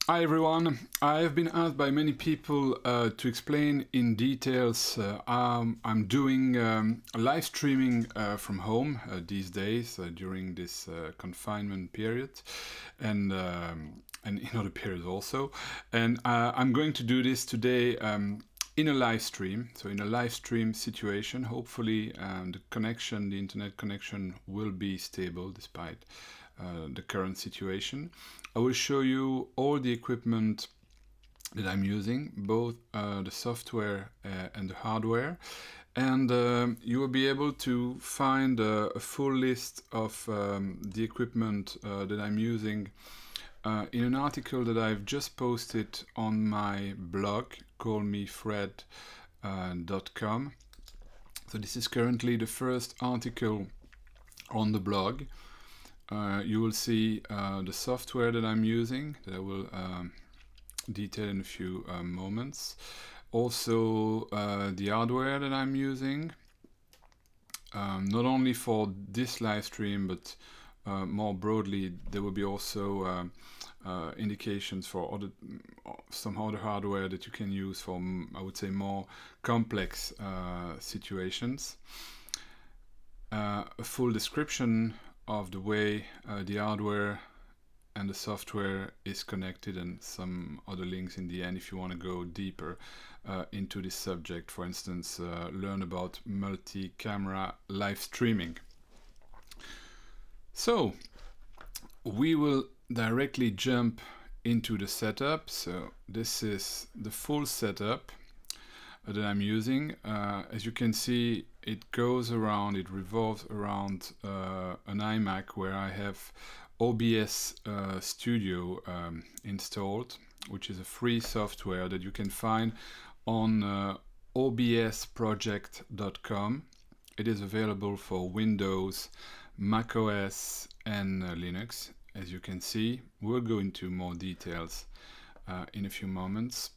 Hi everyone. I have been asked by many people to explain in details. I'm doing live streaming from home these days during this confinement period, and in other periods also. And I'm going to do this today in a live stream. So in a live stream situation, hopefully the internet connection will be stable despite the current situation. I will show you all the equipment that I'm using, both the software and the hardware, and you will be able to find a full list of the equipment that I'm using in an article that I've just posted on my blog, callmefred.com. So this is currently the first article on the blog. You will see the software that I'm using, that I will detail in a few moments. Also the hardware that I'm using, not only for this live stream, but more broadly, there will be also indications for some other hardware that you can use for, I would say, more complex situations. A full description of the way the hardware and the software is connected, and some other links in the end if you want to go deeper into this subject. For instance, learn about multi-camera live streaming. So we will directly jump into the setup. So this is the full setup that I'm using. As you can see, it revolves around an iMac where I have OBS Studio installed, which is a free software that you can find on obsproject.com. It is available for Windows, macOS, and Linux. As you can see, we'll go into more details in a few moments.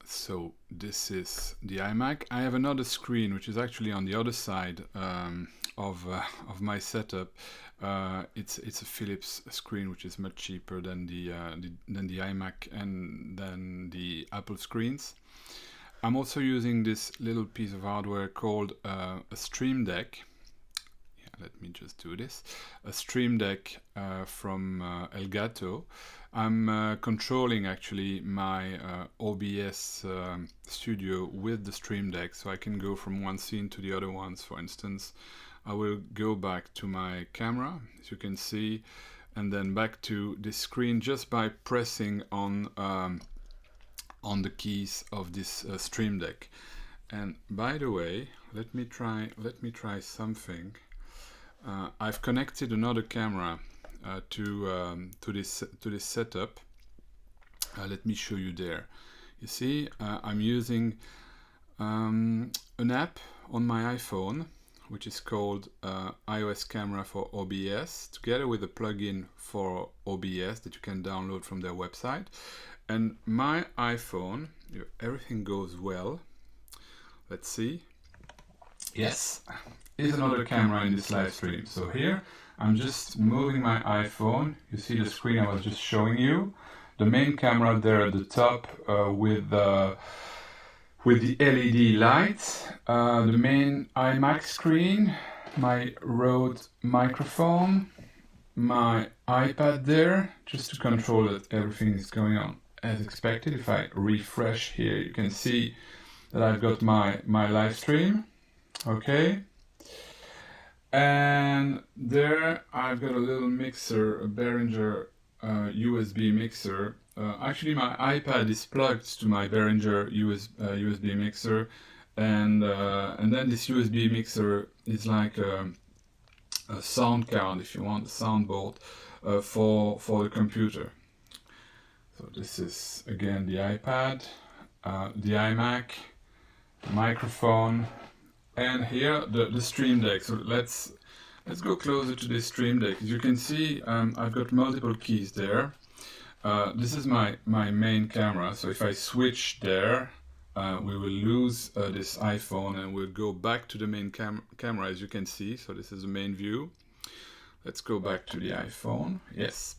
So this is the iMac. I have another screen which is actually on the other side of my setup. It's a Philips screen, which is much cheaper than the iMac and than the Apple screens. I'm also using this little piece of hardware called a Stream Deck. Let me just do this. A Stream Deck from Elgato. I'm controlling actually my OBS Studio with the Stream Deck, so I can go from one scene to the other ones. For instance, I will go back to my camera, as you can see, and then back to this screen just by pressing on the keys of this Stream Deck. And by the way, let me try something. I've connected another camera to this setup. Let me show you there. You see, I'm using an app on my iPhone, which is called iOS Camera for OBS, together with a plugin for OBS that you can download from their website. And my iPhone, everything goes well. Let's see. Yes, is another camera in this live stream. So here I'm just moving my iPhone. You see the screen I was just showing you. The main camera there at the top with the LED lights. The main iMac screen, my Rode microphone, my iPad there, just to control that everything is going on as expected. If I refresh here, you can see that I've got my live stream. Okay, and there I've got a little mixer, a Behringer USB mixer. Actually, my iPad is plugged to my Behringer USB mixer, and then this USB mixer is like a sound card, if you want, a soundboard for the computer. So this is again the iPad, the iMac, the microphone. And here the Stream Deck. So let's go closer to this Stream Deck. As you can see, I've got multiple keys there. This is my main camera. So if I switch there, we will lose this iPhone and we'll go back to the main camera, as you can see. So this is the main view. Let's go back to the iPhone. Yes.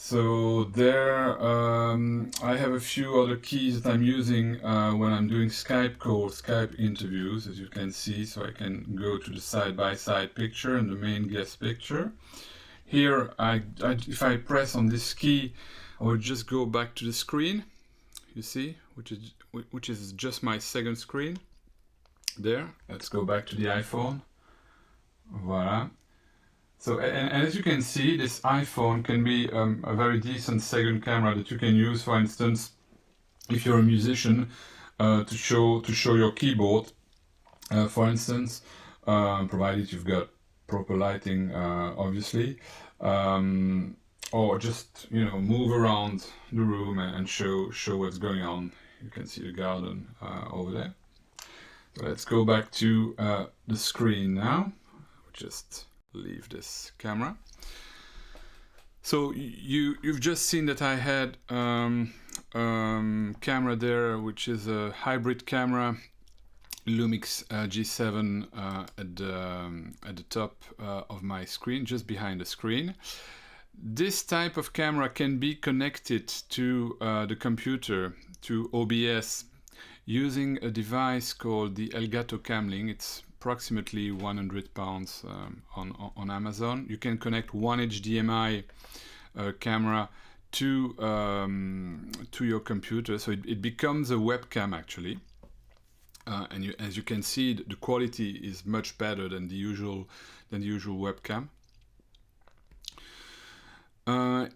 So there, I have a few other keys that I'm using when I'm doing Skype calls, Skype interviews, as you can see. So I can go to the side-by-side picture and the main guest picture. Here, if I press on this key, I will just go back to the screen. You see, which is just my second screen. There. Let's go back to the iPhone. Voila. So, and as you can see, this iPhone can be a very decent second camera that you can use, for instance, if you're a musician, to show your keyboard, for instance, provided you've got proper lighting, obviously, or just move around the room and show what's going on. You can see the garden over there. So let's go back to the screen now. Just leave this camera. So you've just seen that I had camera there, which is a hybrid camera, Lumix G7 at the top of my screen, just behind the screen. This type of camera can be connected to the computer, to OBS, using a device called the Elgato Camlink. It's approximately £100 on Amazon. You can connect one HDMI camera to your computer, so it becomes a webcam actually. And as you can see, the quality is much better than the usual webcam.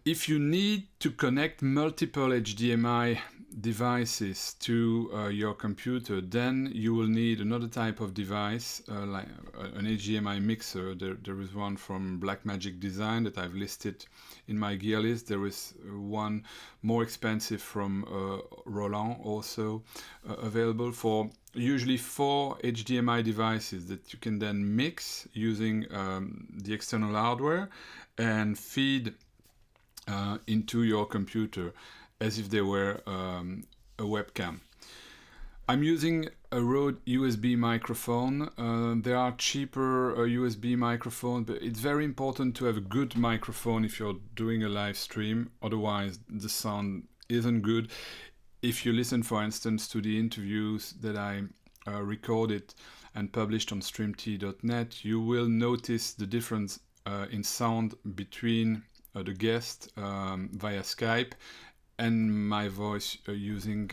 If you need to connect multiple HDMI devices to your computer, then you will need another type of device, like an HDMI mixer. There is one from Blackmagic Design that I've listed in my gear list. There is one more expensive from Roland, also available, for usually 4 HDMI devices that you can then mix using the external hardware and feed into your computer as if they were a webcam. I'm using a Rode USB microphone. There are cheaper USB microphones, but it's very important to have a good microphone if you're doing a live stream. Otherwise, the sound isn't good. If you listen, for instance, to the interviews that I recorded and published on streamt.net, you will notice the difference in sound between the guest via Skype and my voice using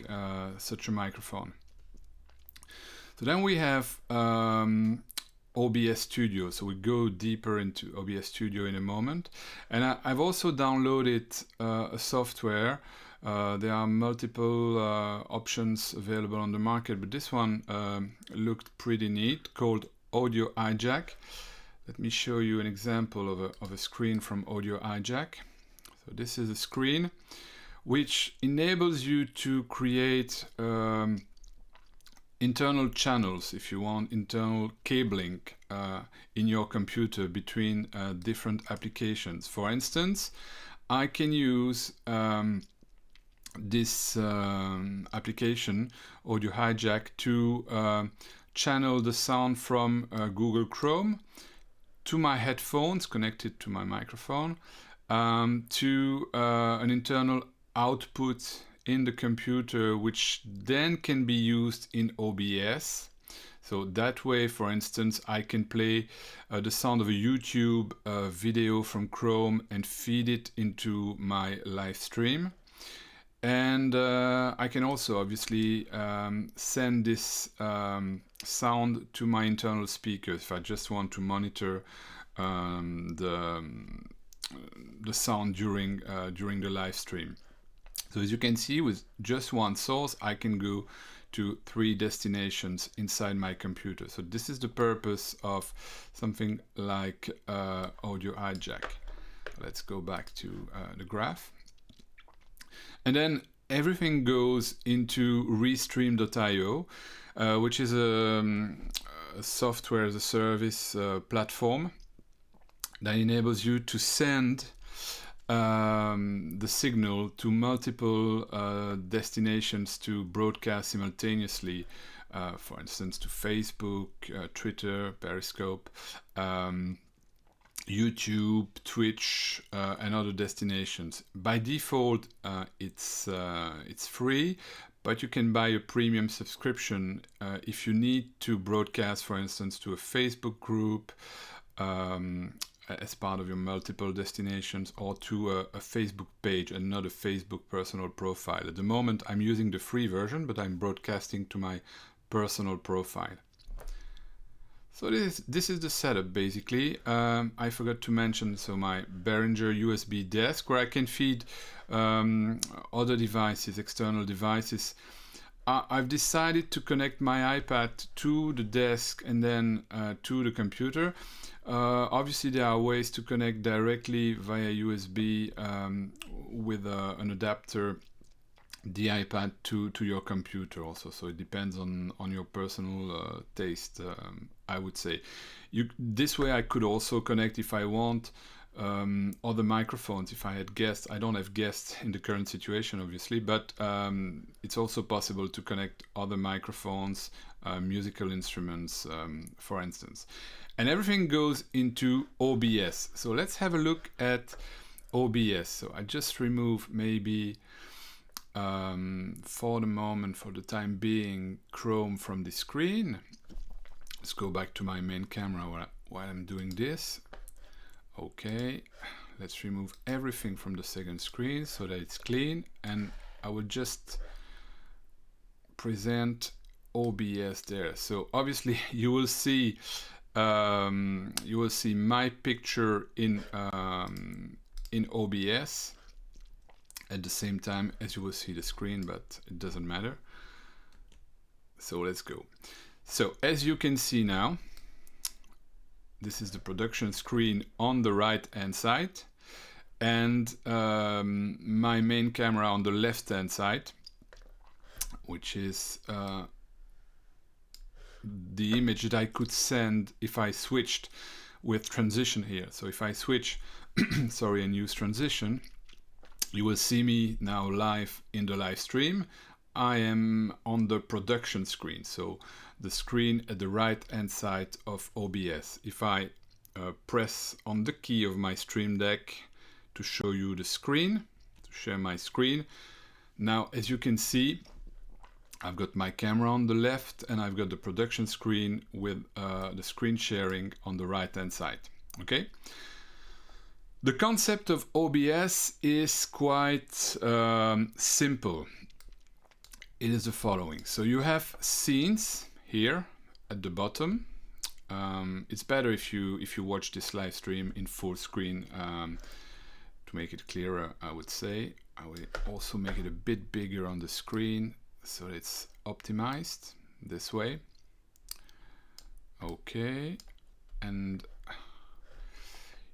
such a microphone. So then we have OBS Studio. So we go deeper into OBS Studio in a moment. And I've also downloaded a software. There are multiple options available on the market, but this one looked pretty neat, called Audio Hijack. Let me show you an example of a screen from Audio Hijack. So this is a screen which enables you to create internal channels, if you want, internal cabling in your computer between different applications. For instance, I can use this application, Audio Hijack, to channel the sound from Google Chrome to my headphones connected to my microphone, to an internal output in the computer, which then can be used in OBS. So that way, for instance, I can play the sound of a YouTube video from Chrome and feed it into my live stream. And I can also obviously send this sound to my internal speakers if I just want to monitor the sound during the live stream. So as you can see, with just one source, I can go to 3 destinations inside my computer. So this is the purpose of something like Audio Hijack. Let's go back to the graph. And then everything goes into Restream.io, which is a software as a service platform that enables you to send the signal to multiple destinations to broadcast simultaneously, for instance, to Facebook, Twitter, Periscope, YouTube, Twitch, and other destinations. By default, it's free, but you can buy a premium subscription if you need to broadcast, for instance, to a Facebook group as part of your multiple destinations, or to a Facebook page and not a Facebook personal profile. At the moment, I'm using the free version, but I'm broadcasting to my personal profile. So this is the setup basically. I forgot to mention, so my Behringer USB desk where I can feed other devices, external devices. I've decided to connect my iPad to the desk and then to the computer. Obviously there are ways to connect directly via USB with an adapter, the iPad to your computer also, so it depends on your personal taste, I would say. This way I could also connect, if I want, other microphones if I had guests. I don't have guests in the current situation obviously, but it's also possible to connect other microphones, musical instruments, for instance. And everything goes into OBS. So let's have a look at OBS. So I just remove maybe for the moment, for the time being, Chrome from the screen. Let's go back to my main camera while I'm doing this. Okay, let's remove everything from the second screen so that it's clean, and I will just present OBS there. So obviously you will see my picture in OBS at the same time as you will see the screen, but it doesn't matter. So let's go. So as you can see now, this is the production screen on the right hand side, and my main camera on the left hand side, which is the image that I could send if I switched with transition here. So if I switch sorry, and use transition, you will see me now live in the live stream. I am on the production screen, so the screen at the right hand side of OBS. If I press on the key of my Stream Deck to show you the screen, to share my screen, now as you can see, I've got my camera on the left and I've got the production screen with the screen sharing on the right hand side. Okay. The concept of OBS is quite simple. It is the following. So you have scenes here at the bottom. It's better if you watch this live stream in full screen to make it clearer, I would say. I will also make it a bit bigger on the screen so it's optimized this way. Okay, and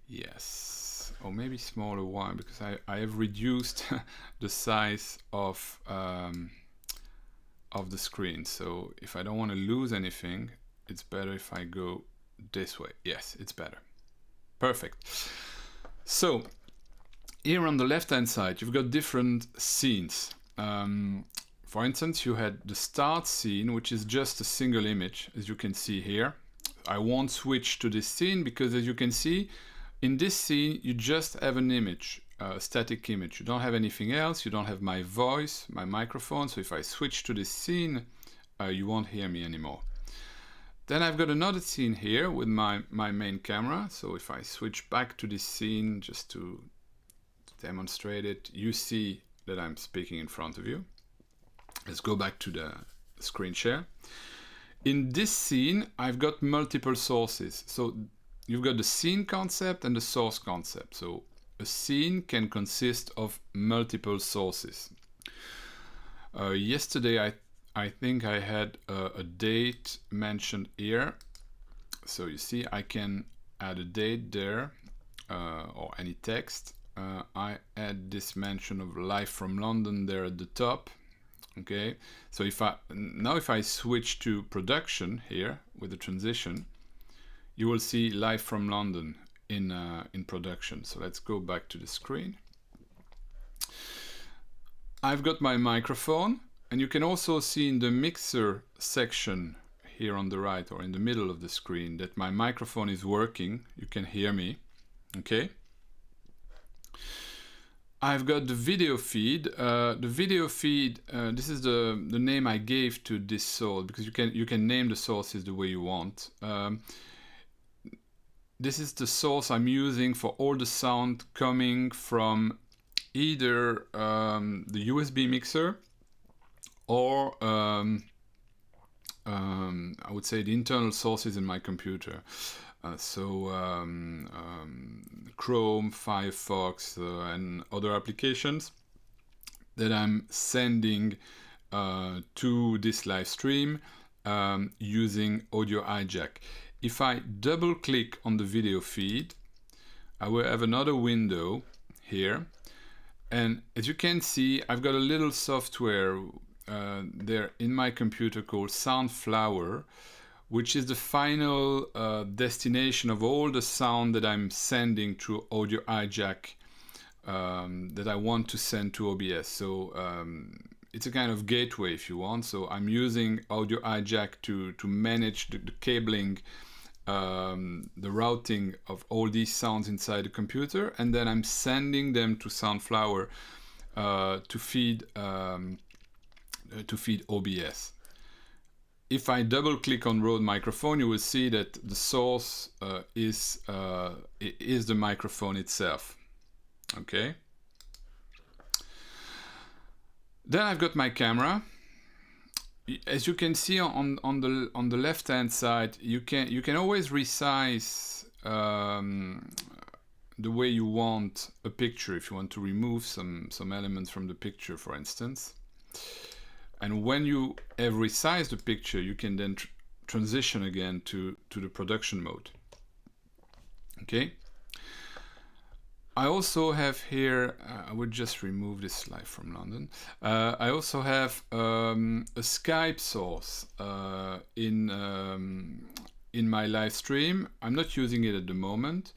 yes, or maybe smaller one, because I have reduced the size of the screen. So if I don't want to lose anything, it's better if I go this way. Yes, it's better. Perfect. So here on the left hand side, you've got different scenes. For instance, you had the start scene, which is just a single image, as you can see here. I won't switch to this scene because, as you can see, in this scene, you just have an image, a static image. You don't have anything else. You don't have my voice, my microphone. So if I switch to this scene, you won't hear me anymore. Then I've got another scene here with my main camera. So if I switch back to this scene just to demonstrate it, you see that I'm speaking in front of you. Let's go back to the screen share. In this scene, I've got multiple sources. So you've got the scene concept and the source concept. So a scene can consist of multiple sources. Yesterday, I think I had a date mentioned here. So you see, I can add a date there or any text. I add this mention of live from London there at the top. Okay, so if I switch to production here with the transition, you will see live from London in production. So let's go back to the screen. I've got my microphone, and you can also see in the mixer section here on the right or in the middle of the screen that my microphone is working. You can hear me. Okay. I've got the video feed. The video feed. This is the name I gave to this source, because you can name the sources the way you want. This is the source I'm using for all the sound coming from either the USB mixer or I would say the internal sources in my computer. Chrome, Firefox, and other applications that I'm sending to this live stream using Audio Hijack. If I double click on the video feed, I will have another window here. And as you can see, I've got a little software there in my computer called Soundflower, which is the final destination of all the sound that I'm sending through Audio Hijack that I want to send to OBS. So it's a kind of gateway, if you want. So I'm using Audio Hijack to manage the cabling, the routing of all these sounds inside the computer, and then I'm sending them to Soundflower to feed OBS. If I double click on Rode microphone, you will see that the source is the microphone itself. Okay. Then I've got my camera. As you can see on the left hand side, you can always resize the way you want a picture if you want to remove some elements from the picture, for instance. And when you have resized the picture, you can then transition again to the production mode. Okay. I also have here, I would just remove this live from London. I also have a Skype source in my live stream. I'm not using it at the moment.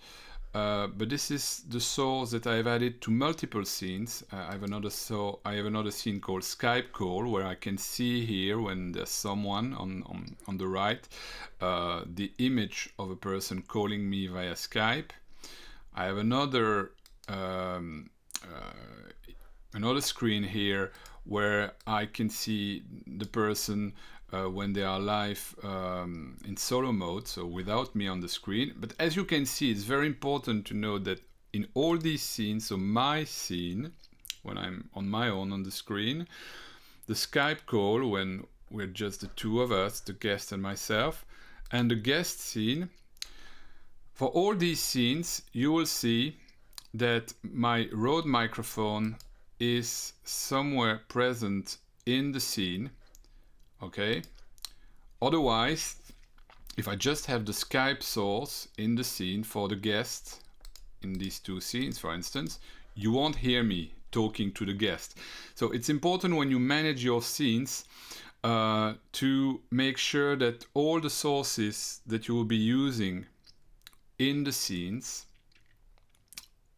But this is the source that I've added to multiple scenes. I have another scene called Skype call, where I can see here, when there's someone on the right, the image of a person calling me via Skype. I have another screen here where I can see the person when they are live in solo mode, so without me on the screen. But as you can see, it's very important to know that in all these scenes, so my scene, when I'm on my own on the screen, the Skype call, when we're just the two of us, the guest and myself, and the guest scene, for all these scenes, you will see that my Rode microphone is somewhere present in the scene. Okay. Otherwise, if I just have the Skype source in the scene for the guest, in these two scenes, for instance, you won't hear me talking to the guest. So it's important when you manage your scenes to make sure that all the sources that you will be using in the scenes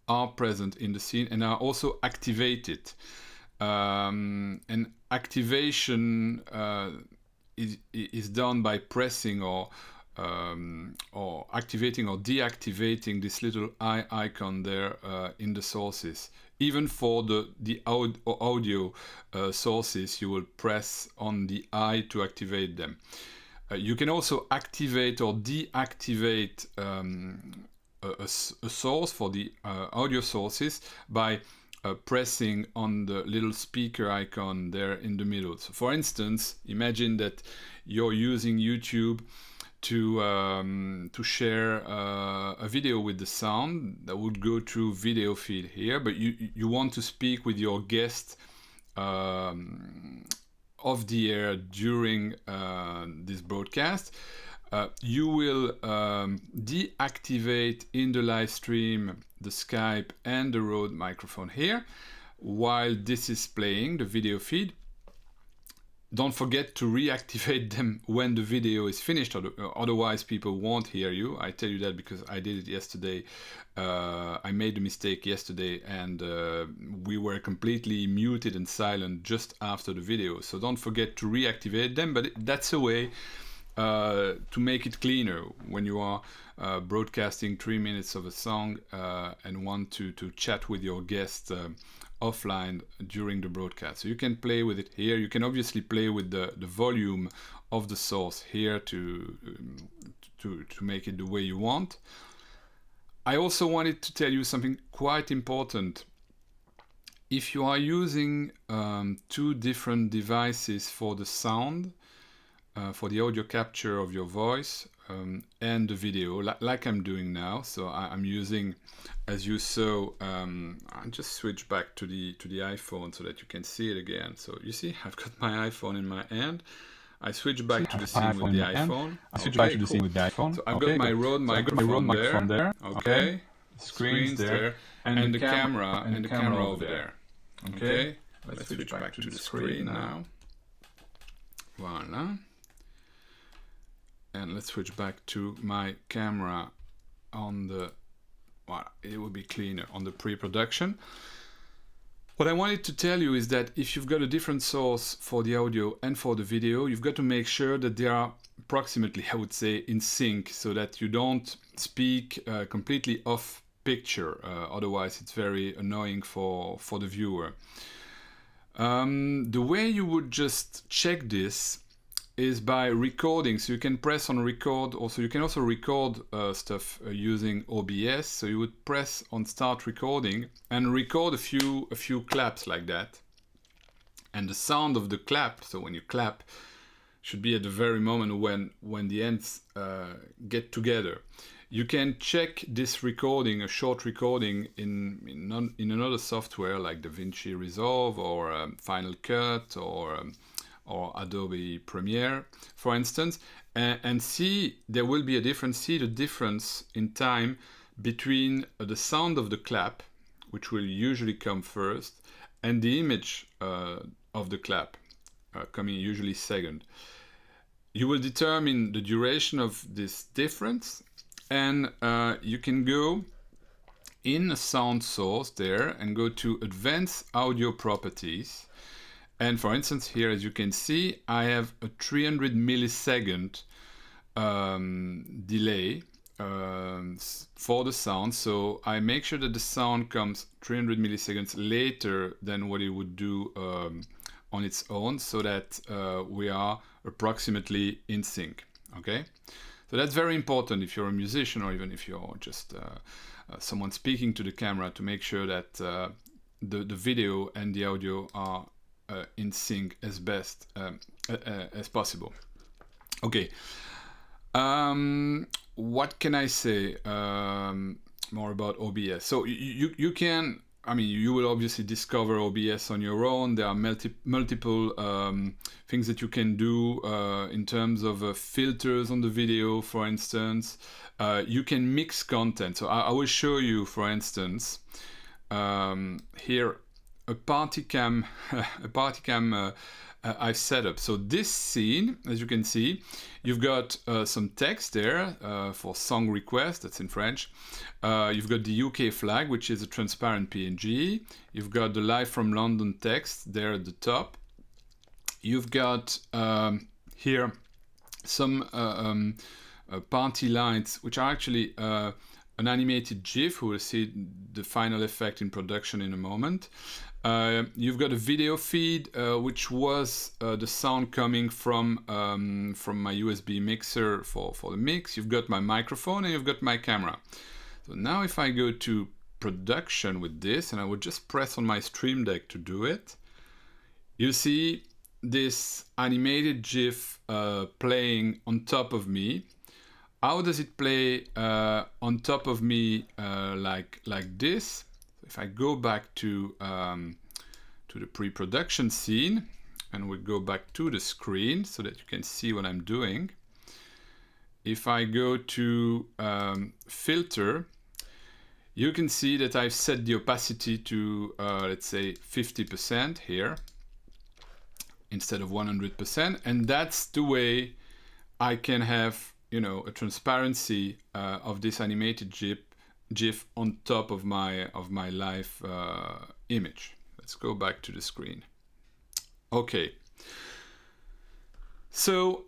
are present in the scene and are also activated. And activation is done by pressing or activating or deactivating this little eye icon there in the sources. Even for the audio sources, you will press on the eye to activate them. You can also activate or deactivate a source for the audio sources by pressing on the little speaker icon there in the middle. So for instance, imagine that you're using YouTube to share a video with the sound that would go through video feed here, but you want to speak with your guest off the air during this broadcast. You will deactivate in the live stream the Skype and the Rode microphone here while this is playing, the video feed. Don't forget to reactivate them when the video is finished, otherwise people won't hear you. I tell you that because I did it yesterday. I made the mistake yesterday and we were completely muted and silent just after the video. So don't forget to reactivate them, but that's a way to make it cleaner when you are broadcasting 3 minutes of a song and want to chat with your guest offline during the broadcast. So you can play with it here. You can obviously play with the volume of the source here to make it the way you want. I also wanted to tell you something quite important. If you are using 2 different devices for the sound, for the audio capture of your voice and the video, like I'm doing now. So I'm using, as you saw, I'll just switch back to the iPhone so that you can see it again. So you see, I've got my iPhone in my hand. I switch back to the scene with the iPhone. So I've got my Rode microphone there. Okay. Screens there, and the camera over there. Okay. Let's switch back to the screen now. Voila. And let's switch back to my camera on the, well, it will be cleaner on the pre-production. What I wanted to tell you is that if you've got a different source for the audio and for the video, you've got to make sure that they are approximately, I would say, in sync, so that you don't speak completely off picture. Otherwise, it's very annoying for the viewer. The way you would just check this is by recording. So you can press on record. Also, you can also record stuff using OBS. So you would press on start recording and record a few claps like that. And the sound of the clap, so when you clap, should be at the very moment when the ends get together. You can check this recording, a short recording, in another software like DaVinci Resolve or Final Cut or Adobe Premiere, for instance, and see there will be a difference. See the difference in time between the sound of the clap, which will usually come first, and the image of the clap, coming usually second. You will determine the duration of this difference, and you can go in a sound source there and go to Advanced Audio Properties. And for instance, here, as you can see, I have a 300 millisecond delay for the sound. So I make sure that the sound comes 300 milliseconds later than what it would do on its own, so that we are approximately in sync. Okay, so that's very important if you're a musician, or even if you're just someone speaking to the camera, to make sure that the video and the audio are in sync as best as possible. Okay, what can I say more about OBS? So you can, I mean, you will obviously discover OBS on your own. There are multiple things that you can do in terms of filters on the video, for instance. You can mix content. So I will show you, for instance, here a party cam I've set up. So this scene, as you can see, you've got some text there for song request, that's in French. You've got the UK flag, which is a transparent PNG. You've got the live from London text there at the top. You've got here some party lights, which are actually an animated GIF. We will see the final effect in production in a moment. You've got a video feed, which was the sound coming from my USB mixer for the mix. You've got my microphone and you've got my camera. So now if I go to production with this, and I would just press on my Stream Deck to do it, you see this animated GIF playing on top of me. How does it play on top of me like this? If I go back to the pre-production scene, and we go back to the screen so that you can see what I'm doing. If I go to filter, you can see that I've set the opacity to let's say 50% here instead of 100%, and that's the way I can have, you know, a transparency of this animated GIF on top of my live image. Let's go back to the screen. Okay. So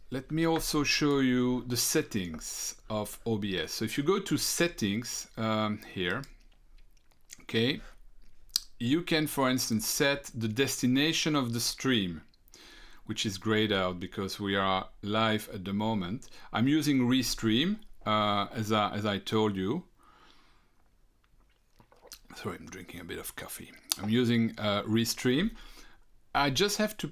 let me also show you the settings of OBS. So if you go to settings here, okay, you can, for instance, set the destination of the stream, which is grayed out because we are live at the moment. I'm using Restream, as I told you. Sorry, I'm drinking a bit of coffee. I'm using Restream. I just have to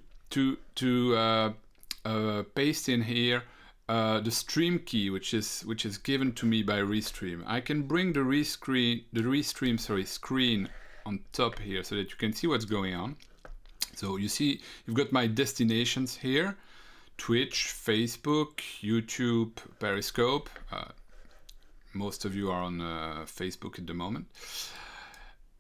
paste in here the stream key, which is given to me by Restream. I can bring the Restream screen on top here so that you can see what's going on. So you see, you've got my destinations here: Twitch, Facebook, YouTube, Periscope. Most of you are on Facebook at the moment.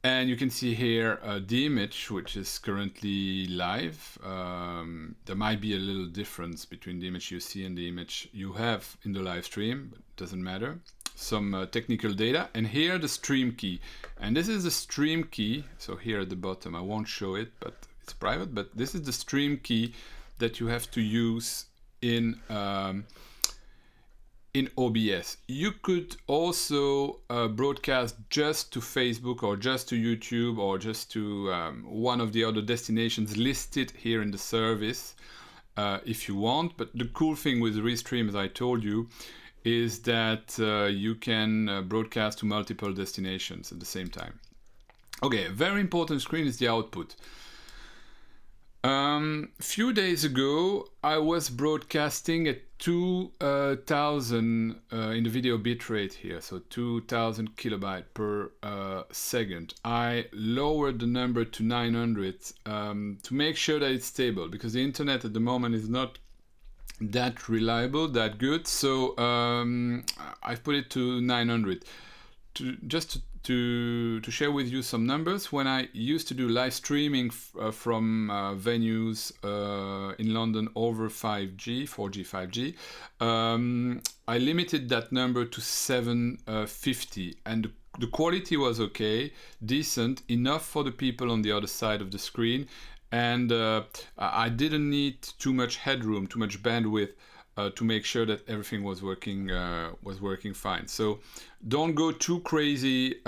And you can see here the image, which is currently live. There might be a little difference between the image you see and the image you have in the live stream, but it doesn't matter. Some technical data, and here the stream key. And this is the stream key. So here at the bottom, I won't show it, but it's private. But this is the stream key that you have to use in OBS. You could also broadcast just to Facebook or just to YouTube or just to one of the other destinations listed here in the service if you want. But the cool thing with Restream, as I told you, is that you can broadcast to multiple destinations at the same time. Okay, a very important screen is the output. Few days ago, I was broadcasting at 2000 in the video bitrate here, so 2000 kilobyte per second. I lowered the number to 900 to make sure that it's stable, because the internet at the moment is not that reliable, that good. So I've put it to 900 to share with you some numbers. When I used to do live streaming from venues in London over 4G, 5G, I limited that number to 750, and the quality was okay, decent, enough for the people on the other side of the screen, and I didn't need too much headroom, too much bandwidth to make sure that everything was working fine. So don't go too crazy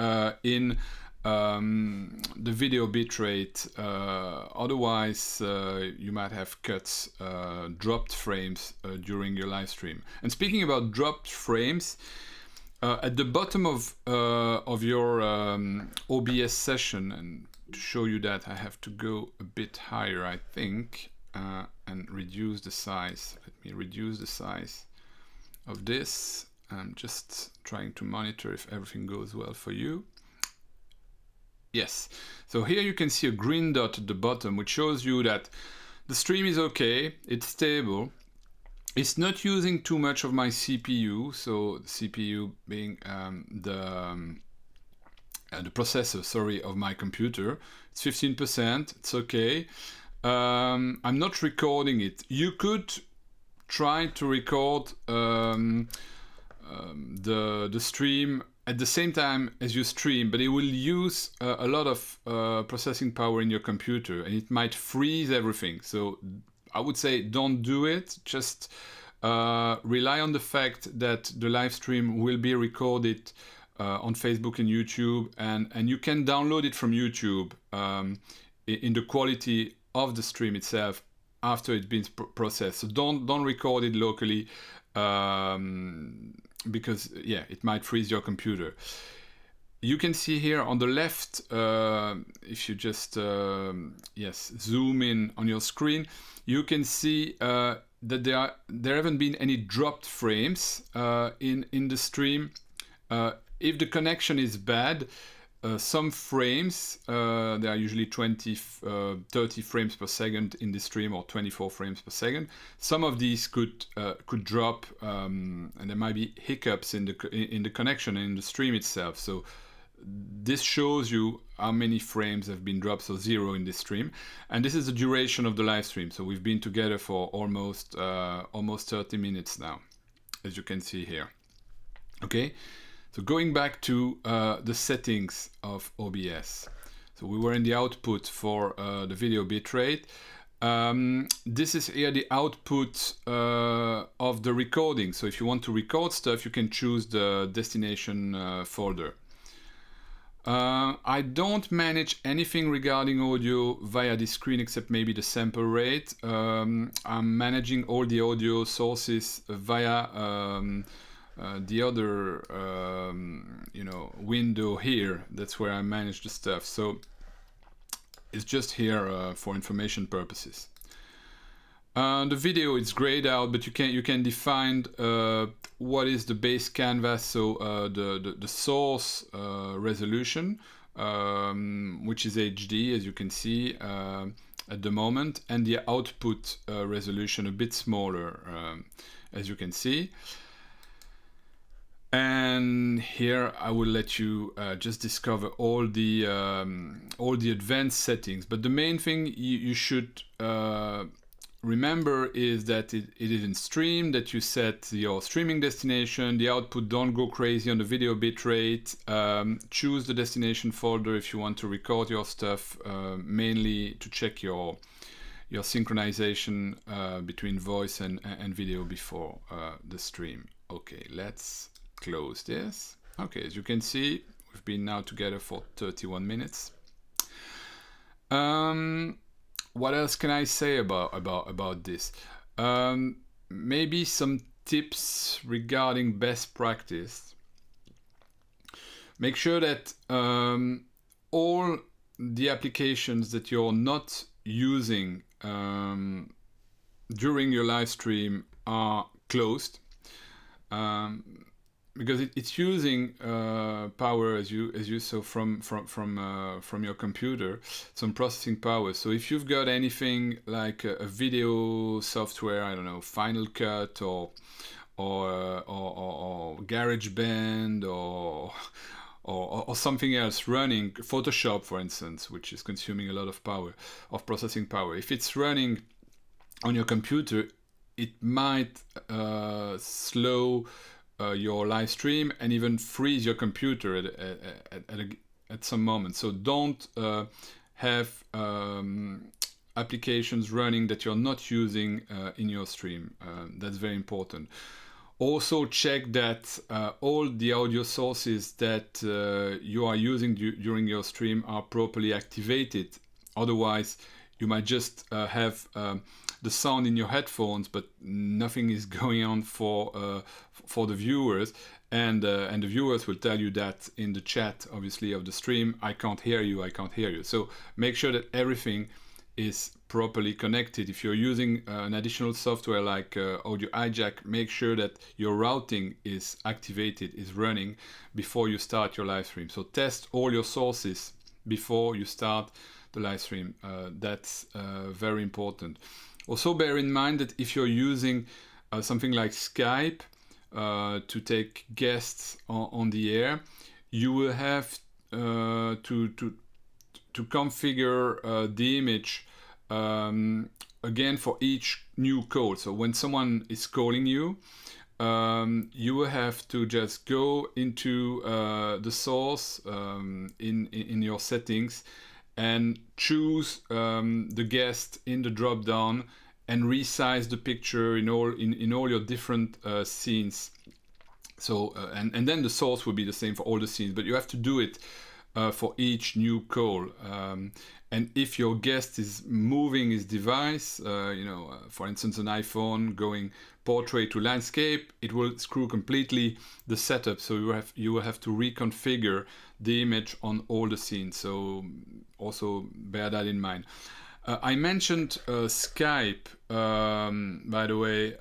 in the video bitrate, otherwise you might have cuts, dropped frames during your live stream. And speaking about dropped frames, at the bottom of your OBS session, and to show you that I have to go a bit higher, I think, and reduce the size. Let me reduce the size of this. I'm just trying to monitor if everything goes well for you. Yes, so here you can see a green dot at the bottom, which shows you that the stream is okay, it's stable. It's not using too much of my CPU, so the CPU being the processor, sorry, of my computer. It's 15%, it's okay. I'm not recording it. You could try to record the stream at the same time as you stream, but it will use a lot of processing power in your computer, and it might freeze everything. So I would say don't do it. Just rely on the fact that the live stream will be recorded on Facebook and YouTube, and you can download it from YouTube in the quality of the stream itself after it's been processed. So don't record it locally, because yeah, it might freeze your computer. You can see here on the left, if you just zoom in on your screen, you can see that there haven't been any dropped frames in the stream. If the connection is bad, some frames, there are usually 30 frames per second in the stream, or 24 frames per second. Some of these could drop, and there might be hiccups in the connection and in the stream itself. So this shows you how many frames have been dropped, so 0 in this stream. And this is the duration of the live stream. So we've been together for almost 30 minutes now, as you can see here. Okay. So going back to the settings of OBS. So we were in the output for the video bitrate. This is here the output of the recording. So if you want to record stuff, you can choose the destination folder. I don't manage anything regarding audio via this screen except maybe the sample rate. I'm managing all the audio sources via the other window here. That's where I manage the stuff. So it's just here for information purposes. The video is grayed out, but you can define what is the base canvas, so the source resolution, which is HD, as you can see at the moment, and the output resolution a bit smaller, as you can see. And here I will let you just discover all the advanced settings. But the main thing you should remember is that it is in stream, that you set your streaming destination, the output, don't go crazy on the video bitrate, choose the destination folder if you want to record your stuff, mainly to check your synchronization between voice and video before the stream. Okay, let's close this. Okay, as you can see, we've been now together for 31 minutes. What else can I say about this? Maybe some tips regarding best practice. Make sure that all the applications that you're not using during your live stream are closed, because it's using power, as you saw from your computer, some processing power. So if you've got anything like a video software, I don't know, Final Cut or GarageBand or something else running, Photoshop for instance, which is consuming a lot of power, of processing power. If it's running on your computer, it might slow your live stream and even freeze your computer at some moment. So don't have applications running that you're not using in your stream. That's very important. Also check that all the audio sources that you are using during your stream are properly activated. Otherwise, you might just have the sound in your headphones, but nothing is going on for the viewers, and the viewers will tell you that in the chat, obviously, of the stream, I can't hear you. So make sure that everything is properly connected. If you're using an additional software like Audio Hijack, make sure that your routing is activated, is running before you start your live stream. So test all your sources before you start the live stream. That's very important. Also bear in mind that if you're using something like Skype to take guests on the air, you will have to configure the image again for each new call. So when someone is calling you, you will have to just go into the source in your settings and choose the guest in the drop down and resize the picture in all your different scenes. So and then the source will be the same for all the scenes, but you have to do it for each new call. And if your guest is moving his device, for instance, an iPhone going portrait to landscape, it will screw completely the setup. So you will have to reconfigure the image on all the scenes. So also bear that in mind. I mentioned Skype, by the way,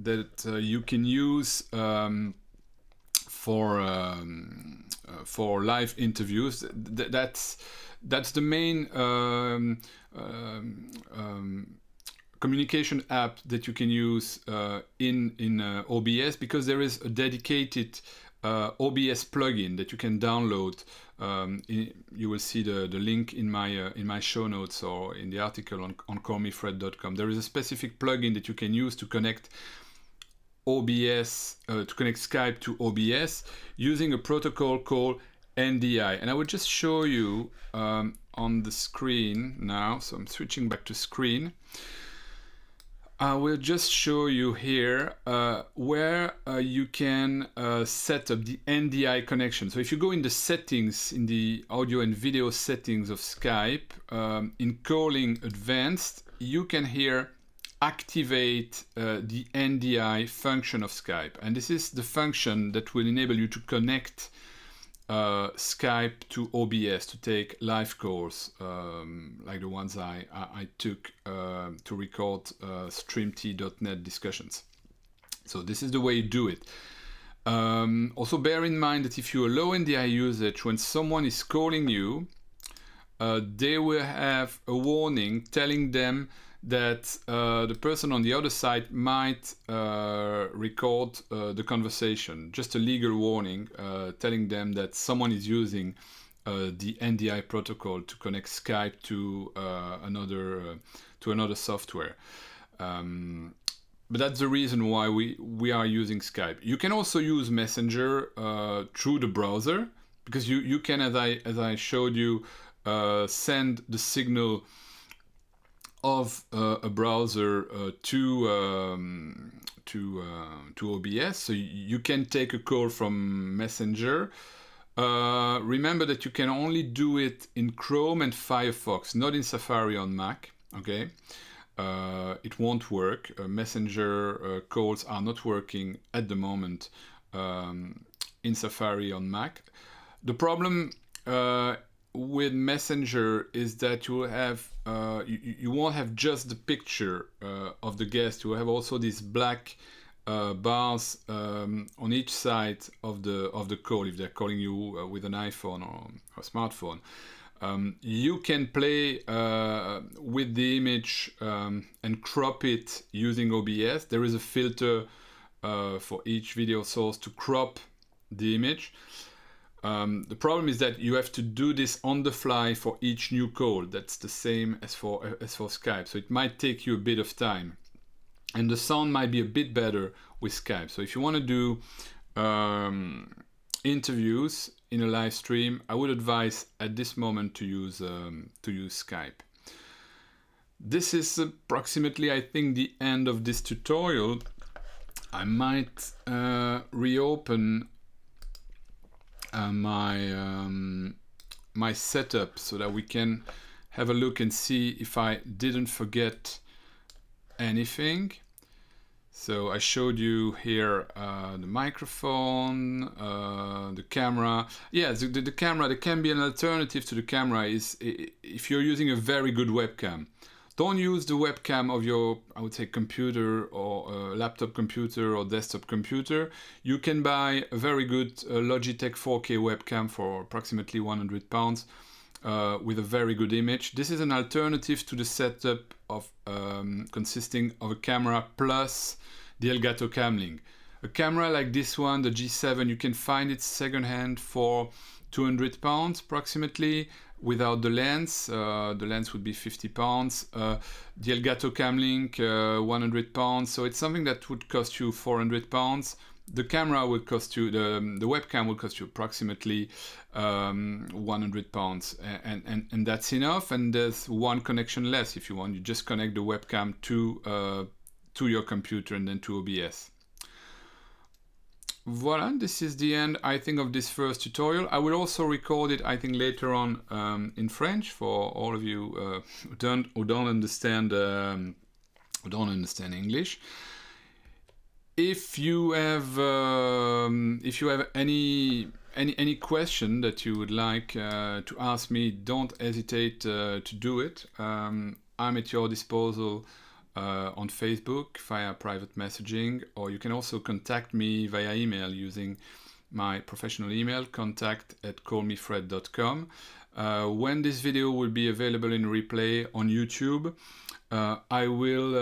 that you can use for live interviews. That's the main communication app that you can use in OBS, because there is a dedicated OBS plugin that you can download. You will see the link in my show notes or in the article on callmefred.com. There is a specific plugin that you can use to connect OBS, to connect Skype to OBS using a protocol called NDI, and I will just show you on the screen now. So I'm switching back to screen. I will just show you here where you can set up the Ndi connection. So if you go in the settings, in the audio and video settings of Skype, in calling advanced, you can here activate the Ndi function of Skype. And this is the function that will enable you to connect Skype to OBS to take live calls like the ones I took to record streamt.net discussions. So this is the way you do it. Also bear in mind that if you allow NDI usage, when someone is calling you, they will have a warning telling them that the person on the other side might record the conversation. Just a legal warning telling them that someone is using the NDI protocol to connect Skype to another software. But that's the reason why we are using Skype. You can also use Messenger through the browser, because you can, as I showed you, send the signal of a browser to OBS. So you can take a call from Messenger. Remember that you can only do it in Chrome and Firefox, not in Safari on Mac. Okay, it won't work. Messenger calls are not working at the moment in Safari on Mac. The problem with Messenger is that you will have you won't have just the picture of the guest. You will have also these black bars on each side of the call if they're calling you with an iPhone or a smartphone. You can play with the image and crop it using OBS. There is a filter for each video source to crop the image. The problem is that you have to do this on the fly for each new call. That's the same as for Skype. So it might take you a bit of time. And the sound might be a bit better with Skype. So if you want to do interviews in a live stream, I would advise at this moment to use Skype. This is approximately, I think, the end of this tutorial. I might reopen my setup so that we can have a look and see if I didn't forget anything. So I showed you here the microphone, the camera. Yeah, the camera, there can be an alternative to the camera is if you're using a very good webcam. Don't use the webcam of your, I would say, computer or laptop computer or desktop computer. You can buy a very good Logitech 4K webcam for approximately £100 with a very good image. This is an alternative to the setup of consisting of a camera plus the Elgato Camlink. A camera like this one, the G7, you can find it secondhand for £200 approximately. Without the lens would be £50. The Elgato Camlink, £100. So it's something that would cost you £400. The camera will cost you, the webcam will cost you approximately £100, and that's enough. And there's one connection less if you want. You just connect the webcam to your computer and then to OBS. Voila, this is the end, I think, of this first tutorial. I will also record it, I think, later on in French for all of you who don't understand English. If you have any question that you would like to ask me, don't hesitate to do it. I'm at your disposal on Facebook via private messaging, or you can also contact me via email using my professional email, contact@callmefred.com. When this video will be available in replay on YouTube, I will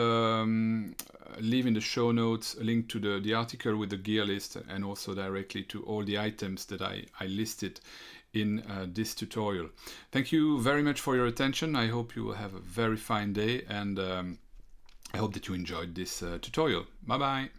leave in the show notes a link to the article with the gear list and also directly to all the items that I listed in this tutorial. Thank you very much for your attention. I hope you will have a very fine day, and I hope that you enjoyed this tutorial. Bye bye.